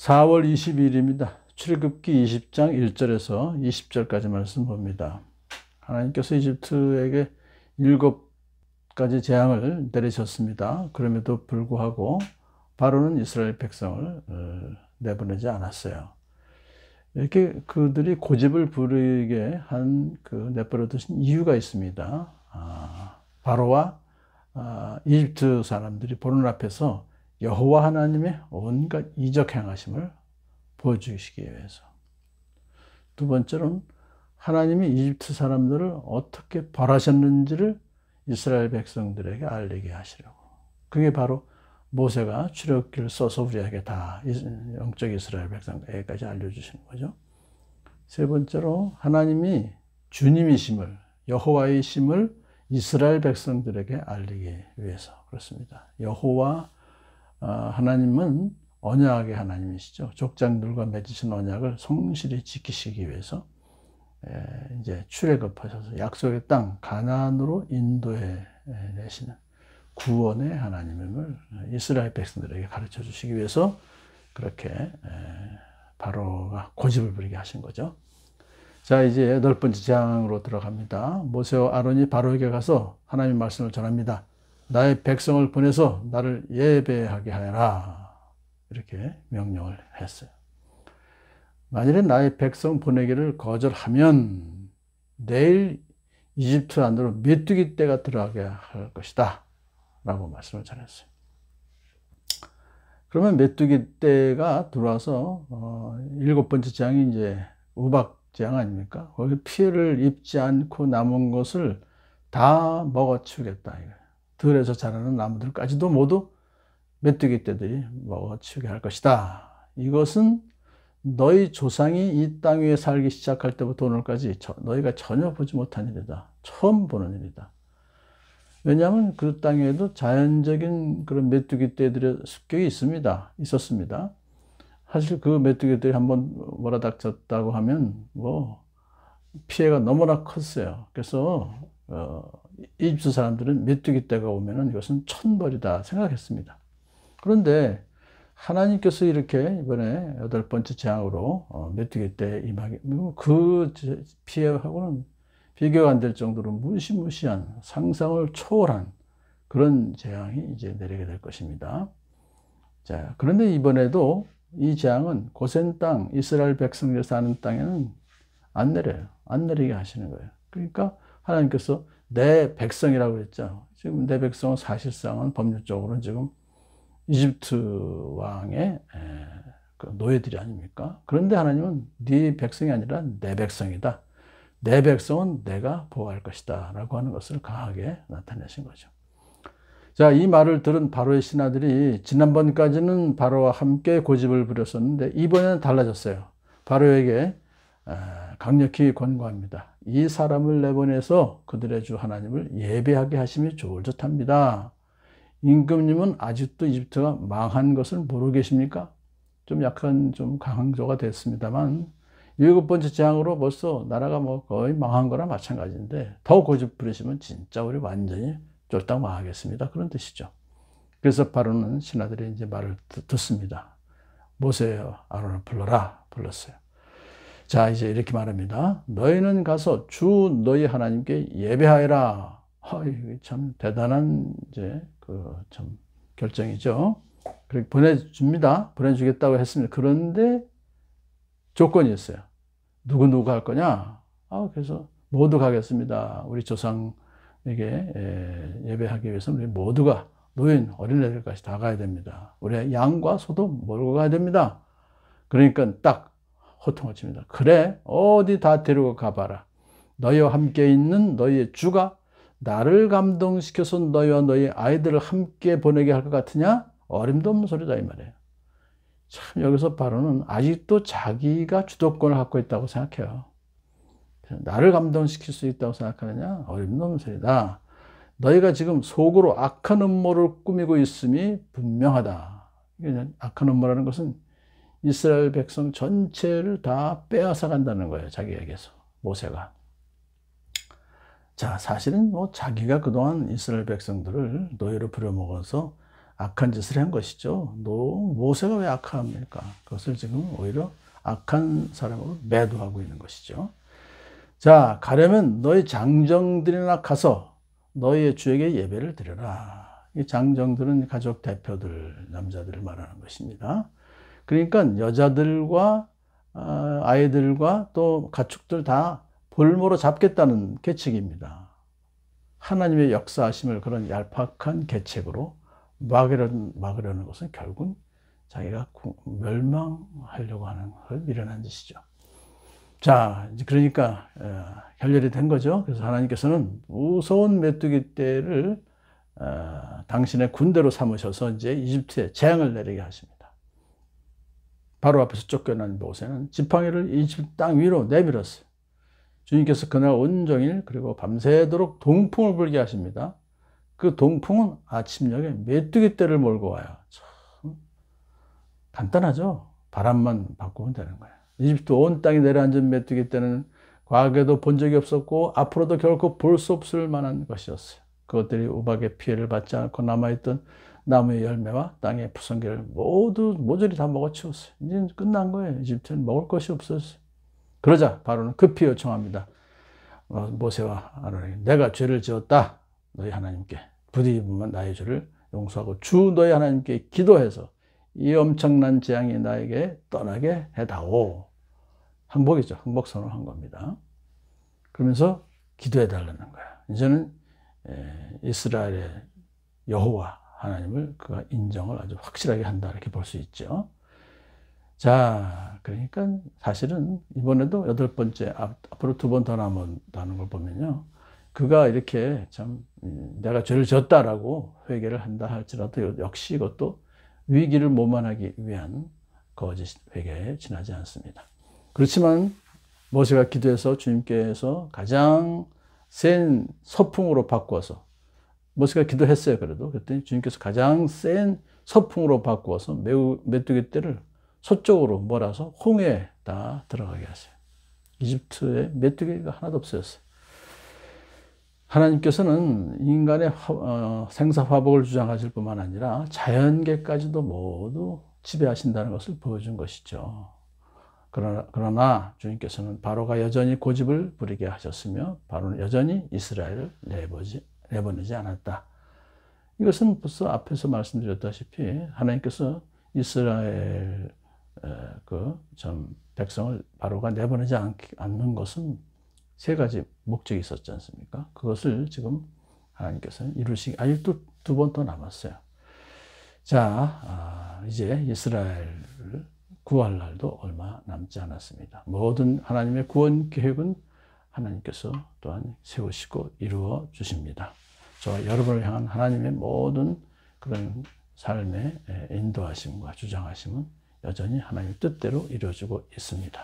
4월 20일입니다. 출애굽기 20장 1절에서 20절까지 말씀 봅니다. 하나님께서 이집트에게 7가지 재앙을 내리셨습니다. 그럼에도 불구하고 바로는 이스라엘 백성을 내보내지 않았어요. 이렇게 그들이 고집을 부리게 내버려 두신 이유가 있습니다. 바로와 이집트 사람들이 보는 앞에서 여호와 하나님의 온갖 이적 행하심을 보여주시기 위해서. 두 번째로는 하나님이 이집트 사람들을 어떻게 벌하셨는지를 이스라엘 백성들에게 알리게 하시려고. 그게 바로 모세가 출애굽기를 써서 우리에게 다 영적 이스라엘 백성에게까지 알려주시는 거죠. 세 번째로 하나님이 주님이심을, 여호와이심을 이스라엘 백성들에게 알리기 위해서 그렇습니다. 여호와 하나님은 언약의 하나님이시죠. 족장들과 맺으신 언약을 성실히 지키시기 위해서 이제 출애굽하셔서 약속의 땅 가나안으로 인도해 내시는 구원의 하나님임을 이스라엘 백성들에게 가르쳐 주시기 위해서 그렇게 바로가 고집을 부리게 하신 거죠. 자, 이제 8번째 재앙으로 들어갑니다. 모세와 아론이 바로에게 가서 하나님의 말씀을 전합니다. 나의 백성을 보내서 나를 예배하게 하여라. 이렇게 명령을 했어요. 만일에 나의 백성 보내기를 거절하면 내일 이집트 안으로 메뚜기 떼가 들어가게 할 것이다. 라고 말씀을 전했어요. 그러면 메뚜기 떼가 들어와서 7번째 재앙이 이제 우박 재앙 아닙니까? 거기 피해를 입지 않고 남은 것을 다 먹어치우겠다. 들에서 자라는 나무들까지도 모두 메뚜기 떼들이 먹어치우게 할 것이다. 이것은 너희 조상이 이 땅 위에 살기 시작할 때부터 오늘까지 너희가 전혀 보지 못한 일이다. 처음 보는 일이다. 왜냐하면 그 땅에도 자연적인 그런 메뚜기 떼들의 습격이 있었습니다. 사실 그 메뚜기 떼들이 한번 몰아닥쳤다고 하면 피해가 너무나 컸어요. 그래서 이집트 사람들은 메뚜기 떼가 오면은 이것은 천벌이다 생각했습니다. 그런데 하나님께서 이렇게 이번에 8번째 재앙으로 메뚜기 떼 임하게, 그 피해하고는 비교가 안 될 정도로 무시무시한 상상을 초월한 그런 재앙이 이제 내리게 될 것입니다. 자, 그런데 이번에도 이 재앙은 고센 땅, 이스라엘 백성들이 사는 땅에는 안 내려요. 안 내리게 하시는 거예요. 그러니까 하나님께서 내 백성이라고 그랬죠. 지금 내 백성은 사실상은 법률적으로는 지금 이집트 왕의 노예들이 아닙니까? 그런데 하나님은 네 백성이 아니라 내 백성이다. 내 백성은 내가 보호할 것이다. 라고 하는 것을 강하게 나타내신 거죠. 자, 이 말을 들은 바로의 신하들이 지난번까지는 바로와 함께 고집을 부렸었는데 이번에는 달라졌어요. 바로에게 강력히 권고합니다. 이 사람을 내보내서 그들의 주 하나님을 예배하게 하심이 좋을 듯합니다. 임금님은 아직도 이집트가 망한 것을 모르고 계십니까? 좀 약간 좀 강조가 됐습니다만 7번째 재앙으로 벌써 나라가 거의 망한 거나 마찬가지인데 더 고집 부리시면 진짜 우리 완전히 쫄딱 망하겠습니다. 그런 뜻이죠. 그래서 바로는 신하들이 이제 말을 듣습니다. 모세여 아론을 불렀어요. 자, 이제 이렇게 말합니다. 너희는 가서 주 너희 하나님께 예배하여라. 이게 참 대단한 참 결정이죠. 그렇게 보내주겠다고 했습니다. 그런데 조건이 있어요. 누구 할 거냐? 그래서 모두 가겠습니다. 우리 조상에게 예배하기 위해서 우리 모두가 노인, 어린애들까지 다 가야 됩니다. 우리 양과 소도 몰고 가야 됩니다. 그러니까 딱 호통을 칩니다. 그래, 어디 다 데리고 가봐라. 너희와 함께 있는 너희의 주가 나를 감동시켜서 너희와 너희 아이들을 함께 보내게 할 것 같으냐? 어림도 없는 소리다 이 말이에요. 참 여기서 바로는 아직도 자기가 주도권을 갖고 있다고 생각해요. 나를 감동시킬 수 있다고 생각하느냐? 어림도 없는 소리다. 너희가 지금 속으로 악한 음모를 꾸미고 있음이 분명하다. 악한 음모라는 것은 이스라엘 백성 전체를 다 빼앗아 간다는 거예요. 자기에게서 모세가. 자, 사실은 자기가 그동안 이스라엘 백성들을 노예로 부려먹어서 악한 짓을 한 것이죠. 모세가 왜 악합니까? 그것을 지금 오히려 악한 사람으로 매도하고 있는 것이죠. 자, 가려면 너희 장정들이나 가서 너희의 주에게 예배를 드려라. 이 장정들은 가족 대표들, 남자들을 말하는 것입니다. 그러니까 여자들과 아이들과 또 가축들 다 볼모로 잡겠다는 계책입니다. 하나님의 역사하심을 그런 얄팍한 계책으로 막으려는 것은 결국은 자기가 멸망하려고 하는 걸 미련한 짓이죠. 자, 그러니까 결렬이 된 거죠. 그래서 하나님께서는 무서운 메뚜기 떼를 당신의 군대로 삼으셔서 이제 이집트에 재앙을 내리게 하십니다. 바로 앞에서 쫓겨난 모세는 지팡이를 이집트 땅 위로 내밀었어요. 주님께서 그날 온종일 그리고 밤새도록 동풍을 불게 하십니다. 그 동풍은 아침녘에 메뚜기 떼를 몰고 와요. 참 간단하죠. 바람만 바꾸면 되는 거예요. 이집트 온 땅에 내려앉은 메뚜기 떼는 과거에도 본 적이 없었고 앞으로도 결코 볼 수 없을 만한 것이었어요. 그것들이 우박의 피해를 받지 않고 남아있던 나무의 열매와 땅의 푸성기를 모두 모조리 다 먹어치웠어요. 이제 끝난 거예요. 이집트는 먹을 것이 없었어요. 그러자 바로는 급히 요청합니다. 모세와 아론에게 내가 죄를 지었다. 너희 하나님께 부디 나의 죄를 용서하고 주 너희 하나님께 기도해서 이 엄청난 재앙이 나에게 떠나게 해다오. 항복이죠. 항복 선언을 한 겁니다. 그러면서 기도해 달라는 거야. 이제는 이스라엘의 여호와 하나님을 그가 인정을 아주 확실하게 한다 이렇게 볼 수 있죠. 자, 그러니까 사실은 이번에도 8번째, 앞으로 2번 더 남았다는 걸 보면요. 그가 이렇게 참 내가 죄를 지었다라고 회개를 한다 할지라도 역시 이것도 위기를 모면하기 위한 거짓 회개에 지나지 않습니다. 그렇지만 모세가 기도해서 주님께서 가장 센 서풍으로 바꾸어서 모세가 기도했어요. 그랬더니 주님께서 가장 센 서풍으로 바꾸어서 메뚜기 떼를 서쪽으로 몰아서 홍해에 다 들어가게 하세요. 이집트에 메뚜기가 하나도 없어졌어요. 하나님께서는 인간의 생사화복을 주장하실 뿐만 아니라 자연계까지도 모두 지배하신다는 것을 보여준 것이죠. 그러나 주님께서는 바로가 여전히 고집을 부리게 하셨으며 바로는 여전히 이스라엘을 내보내지 않았다. 이것은 벌써 앞에서 말씀드렸다시피 하나님께서 이스라엘 백성을 바로가 내보내지 않는 것은 3가지 목적이 있었지 않습니까? 그것을 지금 하나님께서는 이루시기 아직도 2번 더 남았어요. 자, 이제 이스라엘을 구할 날도 얼마 남지 않았습니다. 모든 하나님의 구원 계획은 하나님께서 또한 세우시고 이루어 주십니다. 저와 여러분을 향한 하나님의 모든 그런 삶의 인도하심과 주장하심은 여전히 하나님의 뜻대로 이루어지고 있습니다.